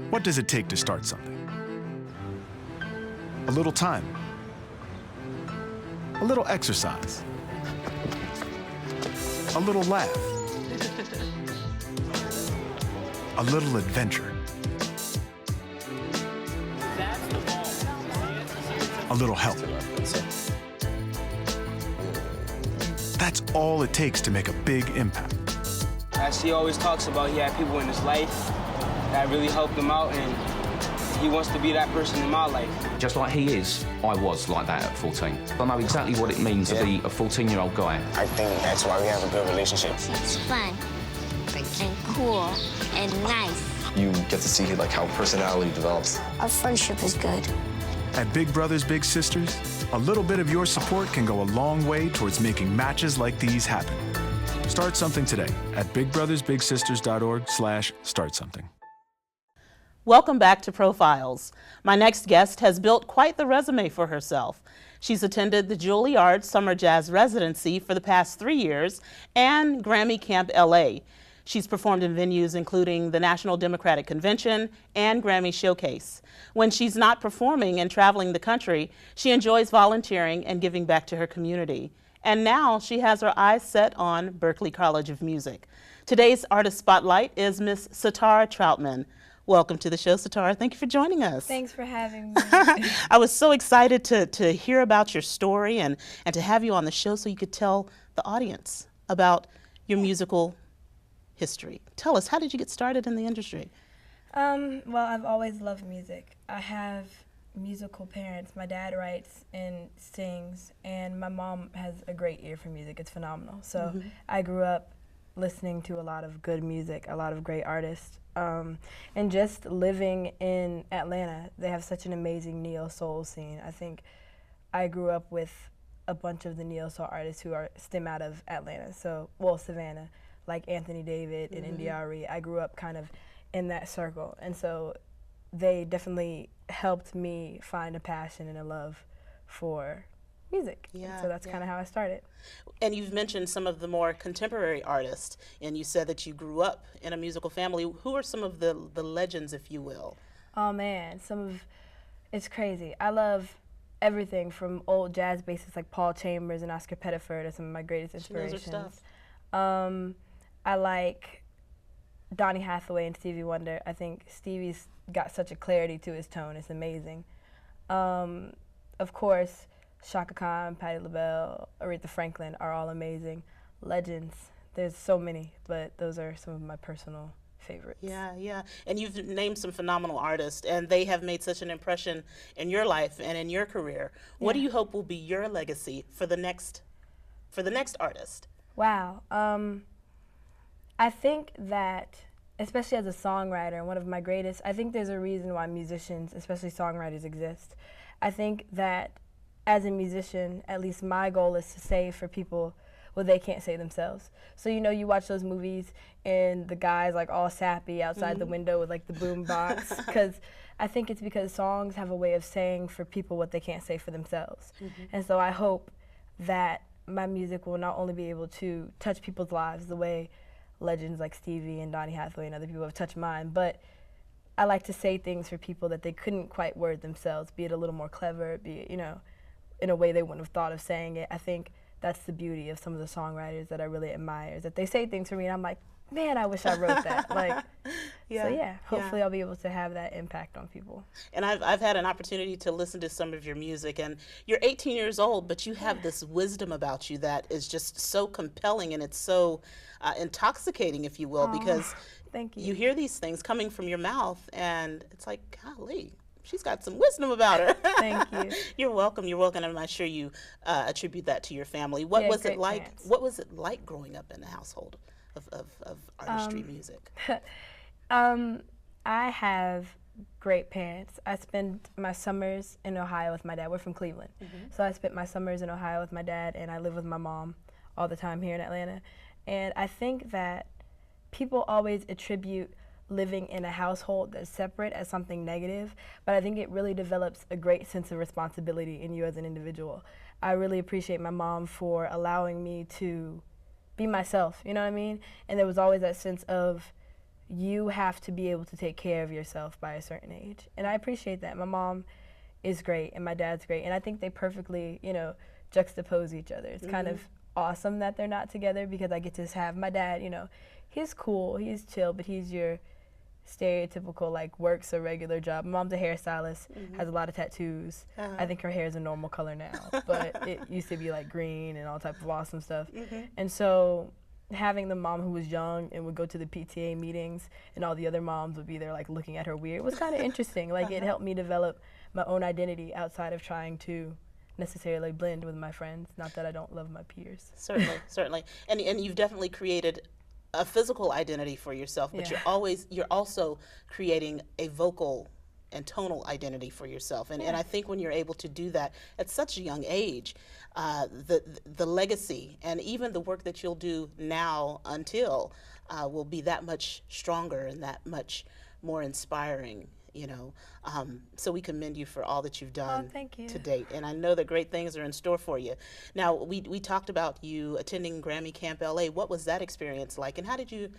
What does it take to start something? A little time, a little exercise, a little laugh, a little adventure, a little help. That's all it takes to make a big impact. As he always talks about, he had people in his life that really helped him out, and he wants to be that person in my life. Just like he is, I was like that at 14. I know exactly what it means to be a 14-year-old guy. I think that's why we have a good relationship. It's fun and cool and nice. You get to see like how personality develops. Our friendship is good. At Big Brothers Big Sisters, a little bit of your support can go a long way towards making matches like these happen. Start something today at bigbrothersbigsisters.org/startsomething. Welcome back to Profiles. My next guest has built quite the resume for herself. She's attended the Juilliard Summer Jazz Residency for the past 3 years and Grammy Camp LA. She's performed in venues including the National Democratic Convention and Grammy Showcase. When she's not performing and traveling the country, she enjoys volunteering and giving back to her community. And now she has her eyes set on Berklee College of Music. Today's Artist Spotlight is Miss Satarra Troutman. Welcome to the show, Satarra. Thank you for joining us. Thanks for having me. I was so excited to hear about your story and to have you on the show so you could tell the audience about your musical history. Tell us, how did you get started in the industry? Well, I've always loved music. I have musical parents. My dad writes and sings, and my mom has a great ear for music. It's phenomenal. So I grew up listening to a lot of good music, a lot of great artists. And just living in Atlanta, they have such an amazing neo-soul scene. I think I grew up with a bunch of the neo-soul artists who stem out of Atlanta. So, well, Savannah, like Anthony David and India.Arie. I grew up kind of in that circle. And so they definitely helped me find a passion and a love for music. Yeah, and so that's kind of how I started. And you've mentioned some of the more contemporary artists, and you said that you grew up in a musical family. Who are some of the legends, if you will? Oh man, it's crazy. I love everything from old jazz bassists like Paul Chambers and Oscar Pettiford are some of my greatest inspirations. She knows her stuff. I like Donny Hathaway and Stevie Wonder. I think Stevie's got such a clarity to his tone. It's amazing. Of course, Chaka Khan, Patti LaBelle, Aretha Franklin are all amazing. Legends. There's so many, but those are some of my personal favorites. Yeah. And you've named some phenomenal artists, and they have made such an impression in your life and in your career. What do you hope will be your legacy for the next artist? Wow. I think that, especially as a songwriter, one of my greatest, I think there's a reason why musicians, especially songwriters, exist. I think that as a musician, at least my goal is to say for people what they can't say themselves. So, you know, you watch those movies and the guy's like all sappy outside the window with like the boom box, because I think it's because songs have a way of saying for people what they can't say for themselves. And so I hope that my music will not only be able to touch people's lives the way legends like Stevie and Donny Hathaway and other people have touched mine, but I like to say things for people that they couldn't quite word themselves, be it a little more clever, be it, you know, in a way they wouldn't have thought of saying it. I think that's the beauty of some of the songwriters that I really admire, is that they say things for me and I'm like, man, I wish I wrote that. Like, so yeah, hopefully I'll be able to have that impact on people. And I've had an opportunity to listen to some of your music, and you're 18 years old, but you have this wisdom about you that is just so compelling, and it's so intoxicating, if you will, because thank you. You hear these things coming from your mouth, and it's like, golly, she's got some wisdom about her. Thank you. You're welcome. And I'm sure you attribute that to your family. What was it like? Parents. What was it like growing up in the household of artistry music? I have great parents. I spend my summers in Ohio with my dad. We're from Cleveland. So I spent my summers in Ohio with my dad, and I live with my mom all the time here in Atlanta. And I think that people always attribute living in a household that's separate as something negative, but I think it really develops a great sense of responsibility in you as an individual. I really appreciate my mom for allowing me to be myself, you know what I mean? And there was always that sense of, you have to be able to take care of yourself by a certain age. And I appreciate that. My mom is great and my dad's great, and I think they perfectly, you know, juxtapose each other. It's kind of awesome that they're not together, because I get to have my dad, you know, he's cool, he's chill, but he's your stereotypical, like, works a regular job. My mom's a hairstylist, has a lot of tattoos. I think her hair is a normal color now, but it used to be like green and all type of awesome stuff. And so having the mom who was young and would go to the PTA meetings and all the other moms would be there like looking at her weird was kind of interesting. Like it helped me develop my own identity outside of trying to necessarily blend with my friends. Not that I don't love my peers. Certainly, certainly. And you've definitely created a physical identity for yourself, but you're also creating a vocal and tonal identity for yourself. And I think when you're able to do that at such a young age, the legacy and even the work that you'll do now until will be that much stronger and that much more inspiring, you know. So we commend you for all that you've done to date. And I know that great things are in store for you. Now, we talked about you attending Grammy Camp LA. What was that experience like, and how did you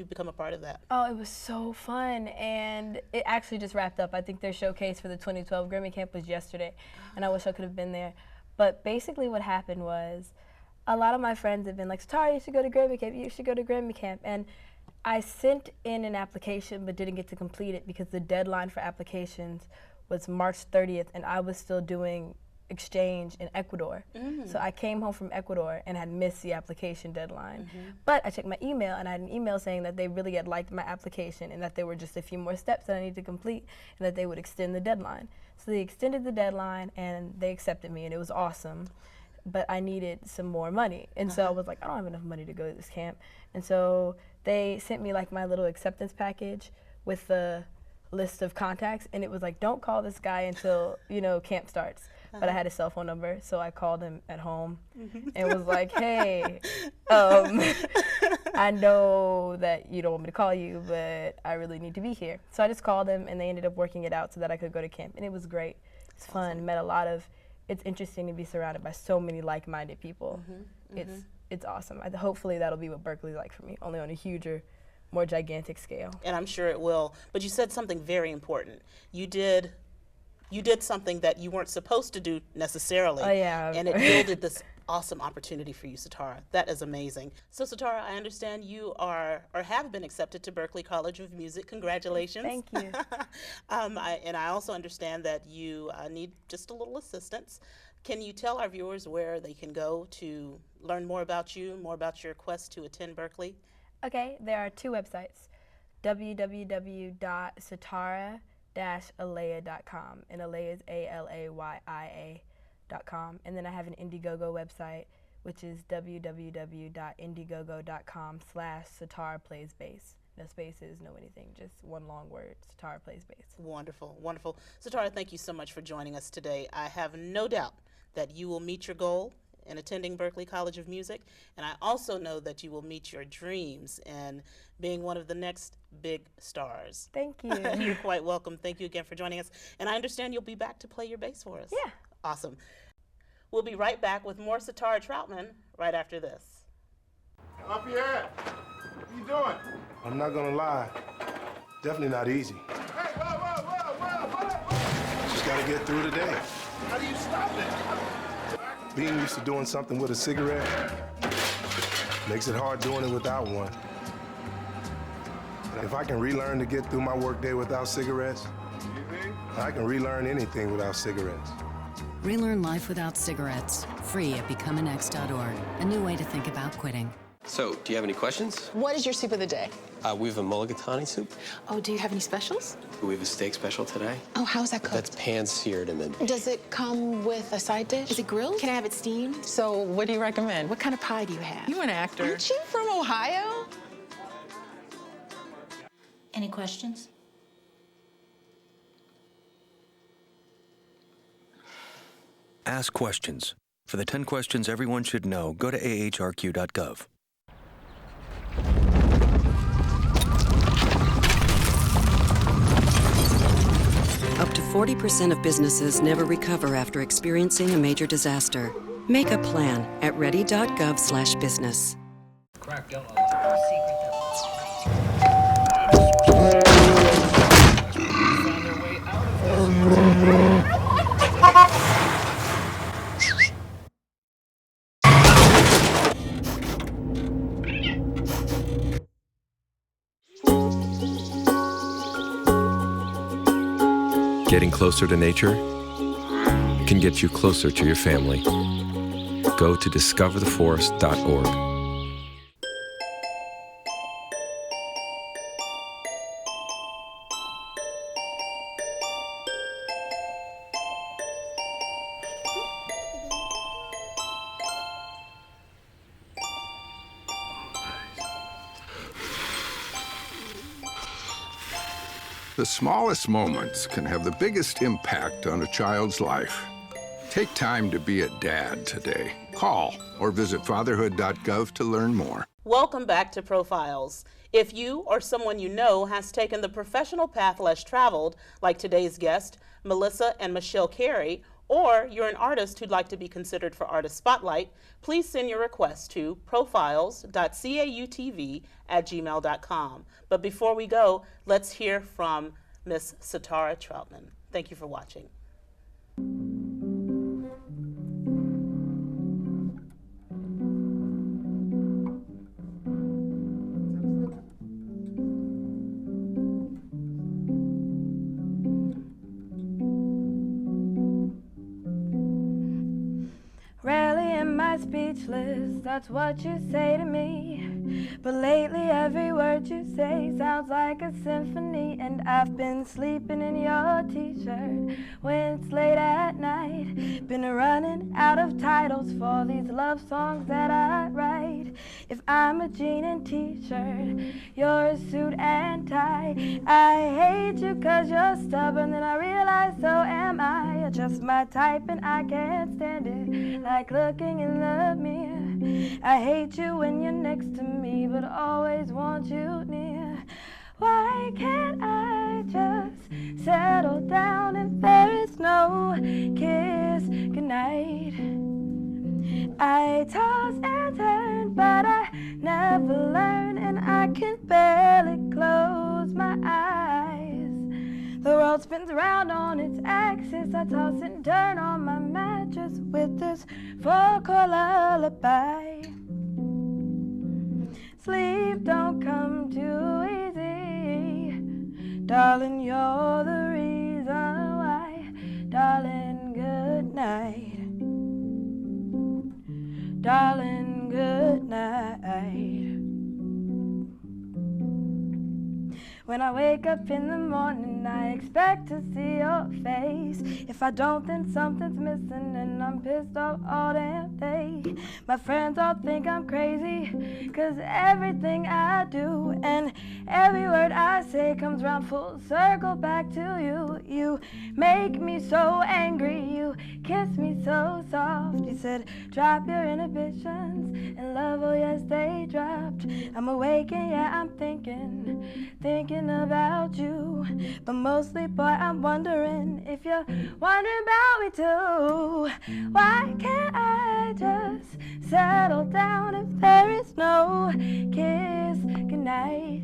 become a part of that? Oh, it was so fun, and it actually just wrapped up. I think their showcase for the 2012 Grammy Camp was yesterday, and I wish I could have been there. But basically what happened was a lot of my friends have been like, Satarra, you should go to Grammy Camp, you should go to Grammy Camp. And I sent in an application but didn't get to complete it because the deadline for applications was March 30th, and I was still doing exchange in Ecuador. So I came home from Ecuador and had missed the application deadline. But I checked my email, and I had an email saying that they really had liked my application and that there were just a few more steps that I needed to complete and that they would extend the deadline. So they extended the deadline and they accepted me, and it was awesome. But I needed some more money. And so I was like, I don't have enough money to go to this camp. And so they sent me like my little acceptance package with the list of contacts, and it was like, don't call this guy until, you know, camp starts. But I had his cell phone number, so I called him at home and was like, hey, I know that you don't want me to call you, but I really need to be here. So I just called him, and they ended up working it out so that I could go to camp, and it was great. It's fun, met a lot of, it's interesting to be surrounded by so many like-minded people. It's awesome. Hopefully that'll be what Berkeley's like for me, only on a huger, more gigantic scale. And I'm sure it will. But you said something very important. You did something that you weren't supposed to do necessarily. Oh, yeah. And it yielded this awesome opportunity for you, Satarra. That is amazing. So, Satarra, I understand you are or have been accepted to Berklee College of Music. Congratulations. Thank you. And I also understand that you need just a little assistance. Can you tell our viewers where they can go to learn more about you, more about your quest to attend Berklee? Okay, there are two websites, www.satarra-alayia.com, and Alayia is ALAYIA.com. And then I have an Indiegogo website, which is www.indiegogo.com/SatarraPlaysBass. No spaces, no anything, just one long word, Satarra Plays Bass. Wonderful, wonderful. Satarra, thank you so much for joining us today. I have no doubt that you will meet your goal in attending Berklee College of Music, and I also know that you will meet your dreams in being one of the next big stars. Thank you. You're quite welcome. Thank you again for joining us. And I understand you'll be back to play your bass for us. Yeah. Awesome. We'll be right back with more Satarra Troutman right after this. Lafayette, what are you doing? I'm not gonna lie, definitely not easy. Hey, whoa. Just gotta get through the day. How do you stop it? Being used to doing something with a cigarette makes it hard doing it without one. If I can relearn to get through my workday without cigarettes, I can relearn anything without cigarettes. Relearn life without cigarettes. Free at becomeanex.org. A new way to think about quitting. So, do you have any questions? What is your soup of the day? We have a mulligatawny soup. Oh, do you have any specials? We have a steak special today. Oh, how's that cooked? That's pan-seared and then... Does it come with a side dish? Is it grilled? Can I have it steamed? So, what do you recommend? What kind of pie do you have? You're an actor. Aren't you from Ohio? Any questions? Ask questions. For the 10 questions everyone should know, go to ahrq.gov. Up to 40% of businesses never recover after experiencing a major disaster. Make a plan at ready.gov/business. Crack, don't Getting closer to nature can get you closer to your family. Go to discovertheforest.org. The smallest moments can have the biggest impact on a child's life. Take time to be a dad today. Call or visit fatherhood.gov to learn more. Welcome back to Profiles. If you or someone you know has taken the professional path less traveled, like today's guest, Melissa and Michelle Carey, or you're an artist who'd like to be considered for Artist Spotlight, please send your request to profiles.cautv@gmail.com. But before we go, let's hear from Miss Satarra Troutman. Thank you for watching. Rarely am I speechless, that's what you say to me. But lately every word you say sounds like a symphony. And I've been sleeping in your t-shirt when it's late at night. Been running out of titles for these love songs that I write. If I'm a jean and t-shirt, you're a suit and tie. I hate you cause you're stubborn, then I realize so am I. You're just my type and I can't stand it, like looking in the mirror. I hate you when you're next to me, but always want you near. Why can't I just settle down if there is no kiss goodnight? I toss and turn, but I never learn, and I can barely close my eyes. The world spins around on its axis. I toss and turn on my mattress with this four-chord lullaby. Sleep don't come too easy, darling, you're the reason why. Darling, good night. Darling, good night. When I wake up in the morning, I expect to see your face. If I don't, then something's missing, and I'm pissed off all damn day. My friends all think I'm crazy, cause everything I do and every word I say comes round full circle back to you. You make me so angry, you kiss me so soft. You said, drop your inhibitions, and love, oh yes, they dropped. I'm awake and yeah, I'm thinking about you. But mostly, boy, I'm wondering if you're wondering about me too. Why can't I just settle down if there is no kiss goodnight?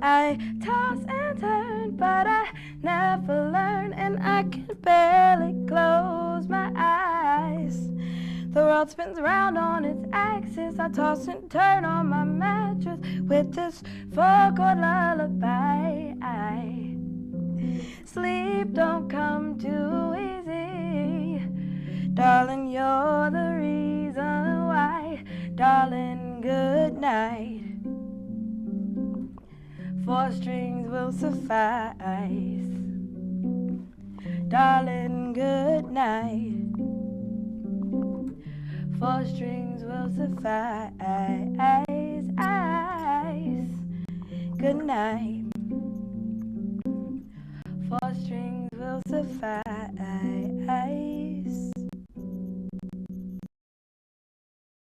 I toss and turn, but I never learn, and I can barely close my eyes. The world spins around on its axis. I toss and turn on my mattress with this four-chord lullaby. Sleep don't come too easy, darling, you're the reason why. Darling, good night. 4 strings will suffice. Darling, good night. 4 strings will suffice. Good night. 4 strings will suffice.